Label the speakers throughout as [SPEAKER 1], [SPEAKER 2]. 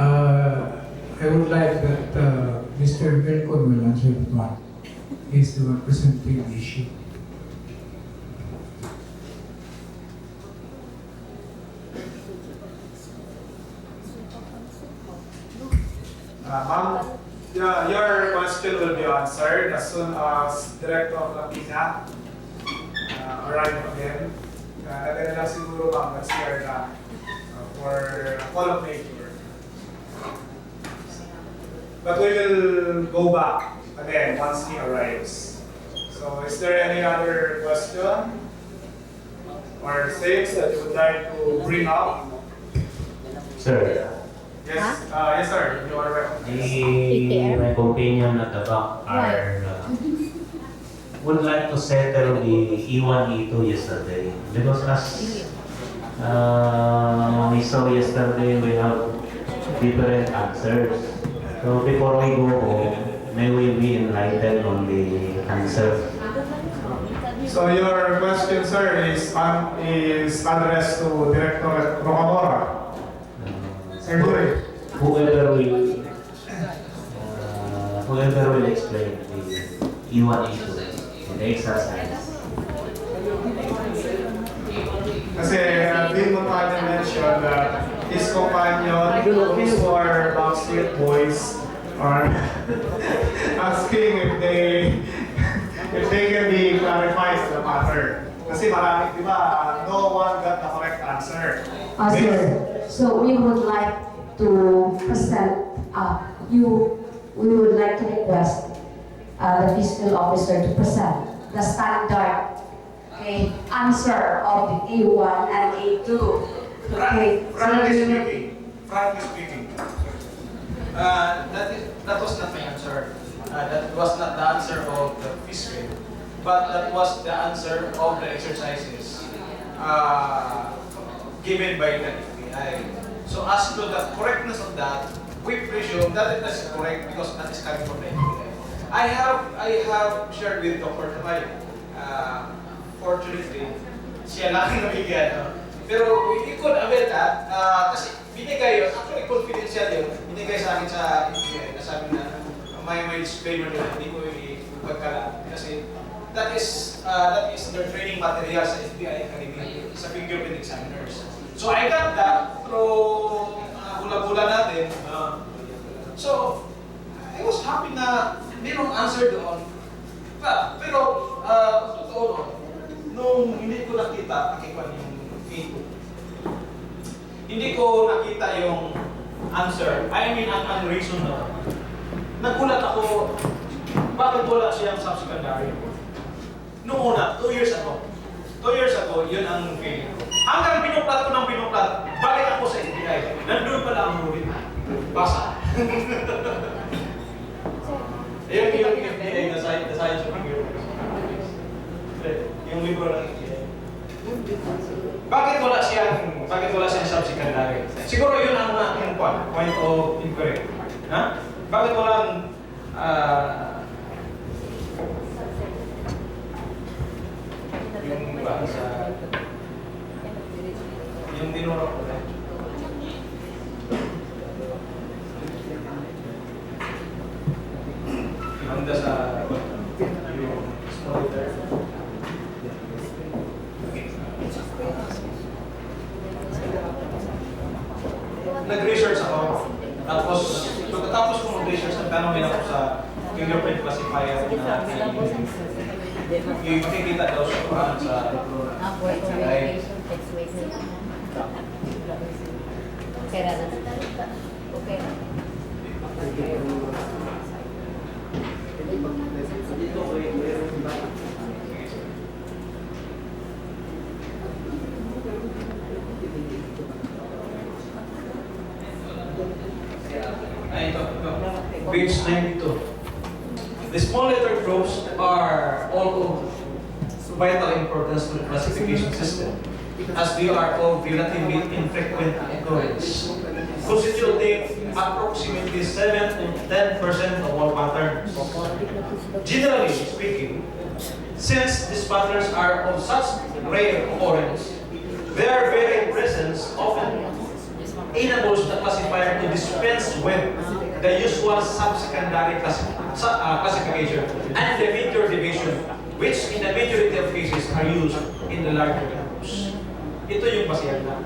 [SPEAKER 1] I would like that Mr. Belcon will answer that one. He's the one presenting the issue.
[SPEAKER 2] Ma'am, your question will be answered as soon as Director of Latina arrive again. Nagano lang siguro ma'am, nag-CR na for call of nature. But we will go back again once he arrives. So is there any other question or things that you would like to bring up?
[SPEAKER 3] Sir,
[SPEAKER 2] Yes, yes sir, you are welcome.
[SPEAKER 3] my opinion at the back are would like to settle the E1, E2 yesterday because as we saw yesterday we have different answers. So before we go home, may we be enlightened on the answer.
[SPEAKER 2] So your question, sir, is addressed to Director Rocamora. Sir Dure.
[SPEAKER 3] Whoever will explain the E1, E2, the exercise.
[SPEAKER 2] Kasi Dean Montano mentioned that his companion, those who are Backstreet Boys, are asking if they can be clarified the matter. Kasi marami, di ba, no one got the correct answer.
[SPEAKER 4] Sir, so we would like to present, we would like to request the fiscal officer to present the standard answer of the A1 and A2. Okay.
[SPEAKER 2] Frankly speaking,
[SPEAKER 5] that was not my answer. That was not the answer of the fiscal, but that was the answer of the exercises given by the FBI. So as to the correctness of that, we presume that it is correct because that is coming from the FBI. I have shared with Dr. Tamay. Fortunately, siya lang ang nabigyan. Pero we could avail that kasi binigay yun, actually confidential yun, binigay sa akin sa FBI. Nasabi na may disclaimer nila, hindi ko ipagkala. Kasi that is their training material sa FBI Academy, sa fingerprint examiners. So I got that through bula-bula natin. So I was happy na mayroong answer doon. Pero totoo no, nung hindi ko nakita, nakipan yung Facebook. Hindi ko nakita yung answer. I mean, ang reason na. Nagulat ako, bakit wala siyang subsecondary? Noong una, 2 years ago. 2 years ago, yun ang feeling ko. Hanggang pinuplat ko ng pinuplat, balik ako sa FBI. Nandun pala ang huli. Basa. Yung FBI, the science of fingerprints. Yung libro ng FBI. Bakit wala siyang subsecondary? Siguro yun ang aking point of inquiry. Ha? Bakit walang yung ba sa yung dinuro ko na handa sa yung small letter. Nag-research ako. Tapos, pagkatapos ko mag-research, nagtanongin ako sa fingerprint classifier na yung makikita daw sa Quran sa ay ito. Page 92. The small letter groups are all of vital importance to the classification system, as they are of relatively infrequent occurrence, constituting approximately 7 to 10% of all patterns. Generally speaking, since these patterns are of such rare occurrence, their very presence often enables the classifier to dispense with the usual subsecondary classification and the major division, which in the majority of cases are used in the larger campus. Ito yung basihan na.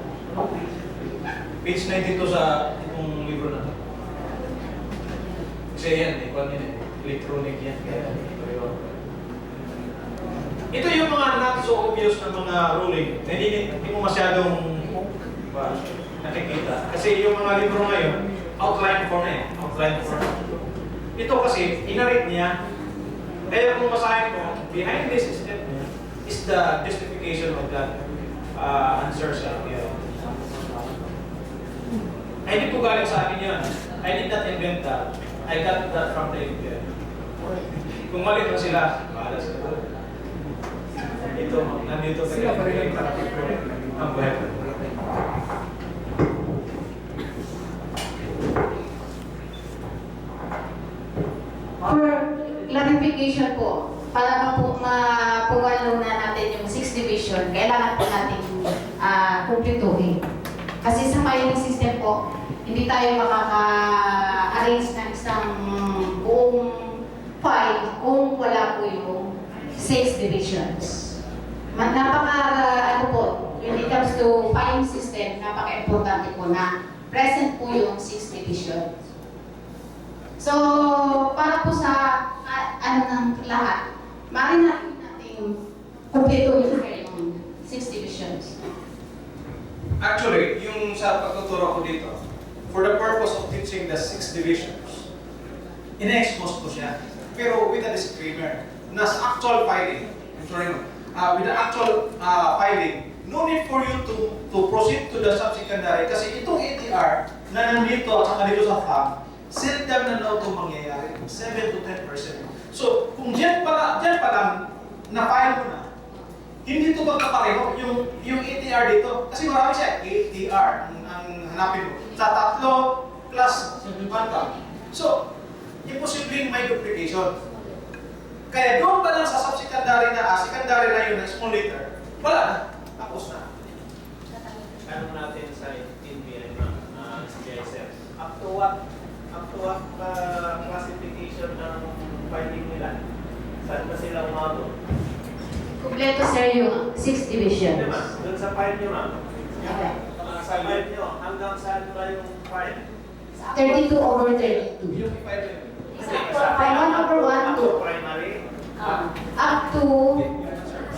[SPEAKER 5] Page 92 sa itong libro na ito. Kasi yan, electronic yan. Kaya ito yung mga not so obvious na mga ruling. Hindi mo masyadong nakikita. Kasi yung mga libro ngayon, outline form na eh. Outline form. Ito kasi, inarate niya. Kaya kung masahin ko, behind this step is the justification of that answer sa ay, hindi po galing sa akin yan. I did not invent that. I got that from the internet. Kung mali mo sila, bahala sila. Ito, nandito sila pa rin ang buhay.
[SPEAKER 4] For clarification po, para mapugalo na natin yung 6th division, kailangan po natin kumpletuhin. Kasi sa filing system po, hindi tayo makaka-arrange ng isang buong file kung wala po yung 6 divisions. Ano po, when it comes to filing system, napaka-importante po na present po yung 6 divisions. So, para po sa ng lahat, maaari natin kumpleto yung 6 divisions.
[SPEAKER 5] Actually, yung sa pagtuturo ko dito, for the purpose of teaching the 6 divisions, ina-expose ko siya. Pero with a disclaimer, na sa actual filing, with the actual filing, no need for you to proceed to the subsecondary kasi itong ATR na nandito at saka dito sa FAB, seldom na na itong mangyayari, 7 to 10%. So, kung dyan pa lang, na-file mo na, hindi ito magkapareho yung ATR dito. Kasi marami siya, ATR ang hanapin mo. Sa 3 plus 1. So, imposibleng may duplication. Kaya doon pa lang sa subsecondary na, secondary na yun, na small letter, wala na. Tapos na.
[SPEAKER 3] Ano natin sa NBI na CISF? Up to what classification ng finding nila? Saan ba sila umabot?
[SPEAKER 4] Kompleto sir yung 6 divisions.
[SPEAKER 3] Hindi ma'am, doon sa file nyo ma'am.
[SPEAKER 4] Okay.
[SPEAKER 3] Sa file nyo, hanggang saan ba yung file?
[SPEAKER 4] 32 over 32.
[SPEAKER 5] Yung file yun.
[SPEAKER 4] File 1 over 1
[SPEAKER 3] Up
[SPEAKER 4] to
[SPEAKER 3] to primary?
[SPEAKER 4] up to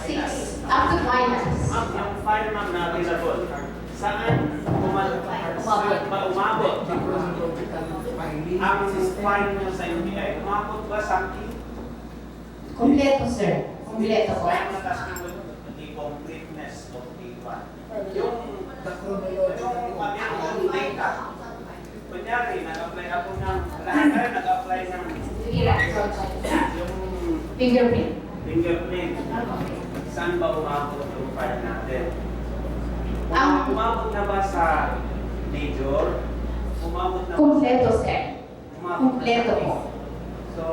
[SPEAKER 4] 6, up to finals.
[SPEAKER 3] Ma'am, yung file ma'am na available, saan ba umabot? Ang file nyo sa NBI, umabot ba sa
[SPEAKER 4] Kompleto sir. Kompleto po.
[SPEAKER 3] Kaya natasking mo the completeness of data. Yung data. Kunyari, nag-apply ako ng, lahat kayo nag-apply ng yung
[SPEAKER 4] Fingerprint.
[SPEAKER 3] fingerprint. Saan ba umabot yung file natin? Umabot na ba sa major? Umabot na ba
[SPEAKER 4] Kompleto sir. Kompleto po.
[SPEAKER 3] So,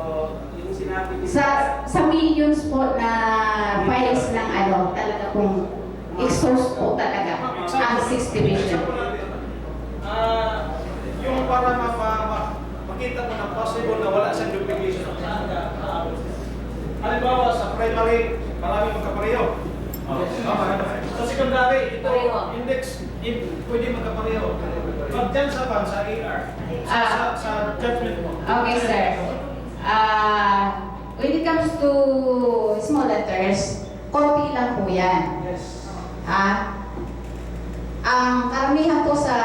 [SPEAKER 3] yung sinabi ni
[SPEAKER 4] Sa millions po na files ng talaga kung exhaust po talaga ang 6 division.
[SPEAKER 5] Yung para makita mo na possible na wala siyang duplication. Halimbawa, sa primary, marami magkapareho. Sa secondary, ito, index, pwede magkapareho. Pag dyan sa AR, sa judgment mo.
[SPEAKER 4] Okay sir. When it comes to small letters, konti lang po yan.
[SPEAKER 5] Yes.
[SPEAKER 4] Ang karamihan po sa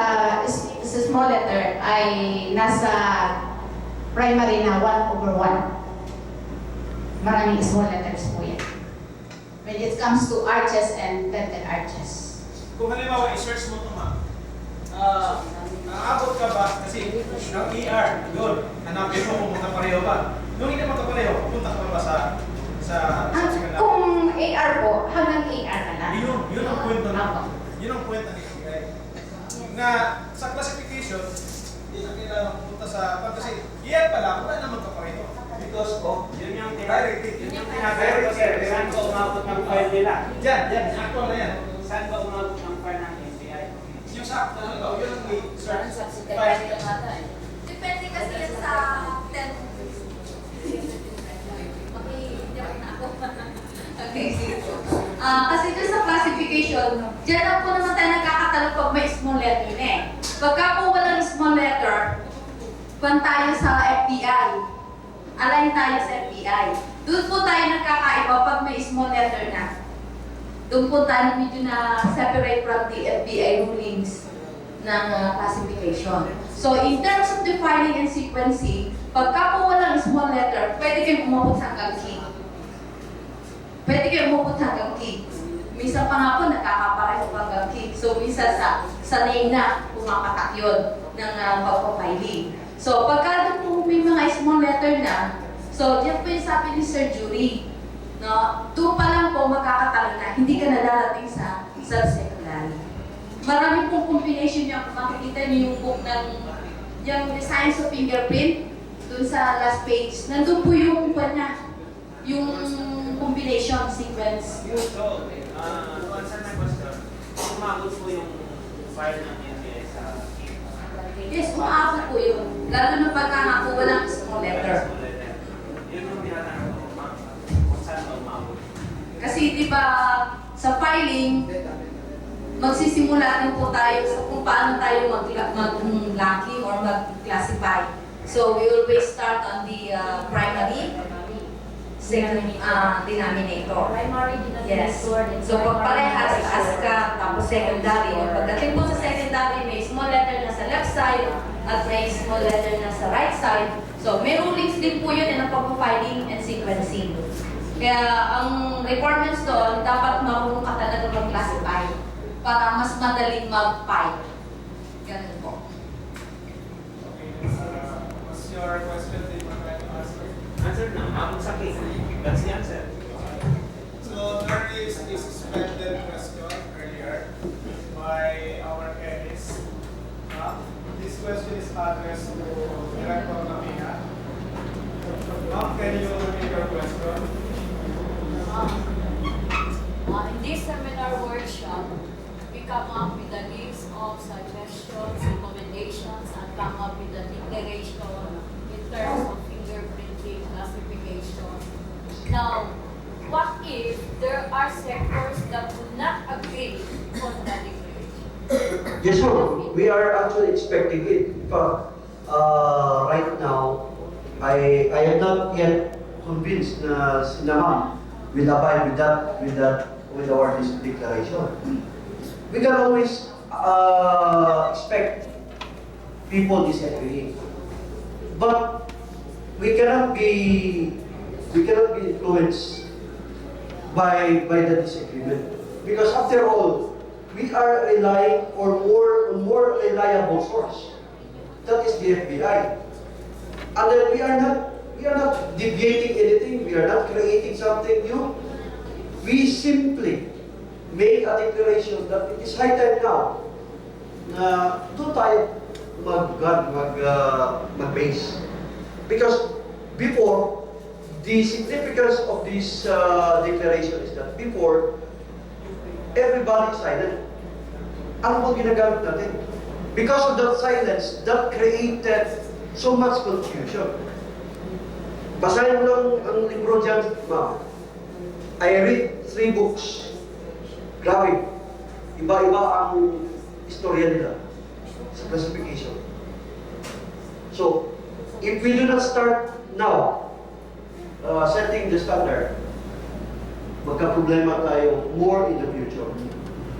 [SPEAKER 4] small letter ay nasa primary na 1 over 1. Maraming small letters po yan. When it comes to arches and dented arches.
[SPEAKER 5] Kung halimbawa, i-search mo ito ma'am, aabot ka ba? Kasi ng ER, yun, hanapin mo kung magkapareho ba. Nung hindi magkapareho, pupunta ka ba sa secondary?
[SPEAKER 4] Kung AR po, hanggang AR na lang.
[SPEAKER 5] Yun ang kwento na. Yun ang kwento ni Kikay. Na sa classification, hindi na kailangan pupunta sa, kasi ER pa lang, wala naman kapareho. Because of,
[SPEAKER 3] yun yung
[SPEAKER 5] directive.
[SPEAKER 3] yun yung tinasabi ko sir, saan ba umabot ng file nila?
[SPEAKER 5] Yan, actual na yan.
[SPEAKER 3] Saan ba umabot ng file ng NBI?
[SPEAKER 5] Yung sa, yun ang
[SPEAKER 6] Parang subsecondary lang ata eh.
[SPEAKER 7] Depende kasi yan sa 10. Makihirap na ako.
[SPEAKER 8] Okay, sige po. Kasi dyan sa classification, dyan lang po naman tayo nagkakatalog pag may small letter na eh. Pagka po walang small letter, pan tayo sa FBI. Align tayo sa FBI. Doon po tayo nagkakaiba pag may small letter na. Doon po tayo medyo na separate from the FBI rulings ng classification. So, in terms of defining and sequencing, pagka po walang small letter, pwede kayong umabot sa hanggang K. Pwede kayong umabot hanggang K. Minsan pa nga po, nakakapareho hanggang K. So, minsan sa name na, pumapatak yun ng pagpapiling. So, pagka doon po may mga small letter na, so, diyan po yung sabi ni Sir Jury, no? Doon pa lang po magkakatalo na, hindi ka nadarating sa subsecondary. Marami pong combination niya. Kung makikita niyo yung book ng yung Designs of Fingerprint, doon sa last page, nandun po yung yung combination sequence.
[SPEAKER 3] So, to answer my question, umabot po yung file ng NBI sa
[SPEAKER 8] Yes, umaabot po yun. Lalo na pagka nga po walang small letter.
[SPEAKER 3] Yun yung tinatanong ko, ma'am, kung saan ba umabot?
[SPEAKER 8] Kasi di ba sa filing, magsisimula din po tayo sa kung paano tayo mag-locking or mag-classify. So we always start on the primary, second denominator.
[SPEAKER 4] Primary
[SPEAKER 8] Yes.
[SPEAKER 4] denominator.
[SPEAKER 8] So pag parehas, taas ka, tapos secondary. Pagdating po sa secondary, may small letter na sa left side at may small letter na sa right side. So may rulings din po yun ng pag-filing and sequencing. Kaya ang requirements doon, dapat marunong ka talaga mag-classify para mas madaling mag-file. Ganun po.
[SPEAKER 2] What's your question? Did you want to answer?
[SPEAKER 3] Answer na, umabot sa case. That's the answer.
[SPEAKER 2] So there is this suspended question earlier by our chemist. This question is addressed to Director Namina. Ma'am, can you repeat your question?
[SPEAKER 6] In this seminar workshop, we come up with a list of suggestions, recommendations, and come up with a declaration in terms of fingerprinting classification. Now, what if there are sectors that do not agree on the declaration?
[SPEAKER 9] Yes, sir. We are actually expecting it. But right now, I am not yet convinced na sila ma'am will abide with our declaration. We can always expect people disagreeing, but we cannot be influenced by the disagreement, because after all, we are relying on more reliable source. That is the FBI. And then we are not deviating anything. We are not creating something new. We simply make a declaration that it is high time now na doon tayo mag-base. Because before, the significance of this declaration is that before, everybody is silent. Ano bang ginagamit natin? Because of that silence, that created so much confusion. Basahin mo lang ang libro dyan, ma'am. I read 3 books. Grabe. Iba-iba ang istorya nila sa classification. So, if we do not start now, setting the standard, magka-problema tayo more in the future.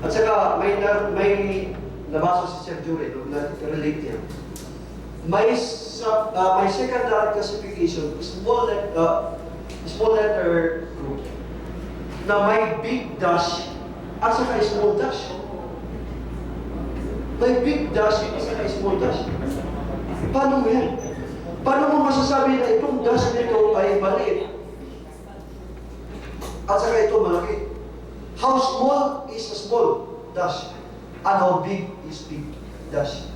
[SPEAKER 9] At saka, may nabasa si Sir Jury, na-relate niya. May secondary classification, small letter group, na may big dash at saka small dash. May big dash at saka small dash. Paano yan? Paano mo masasabi na itong dash nito ay maliit at saka ito malaki? How small is a small dash and how big is big dash?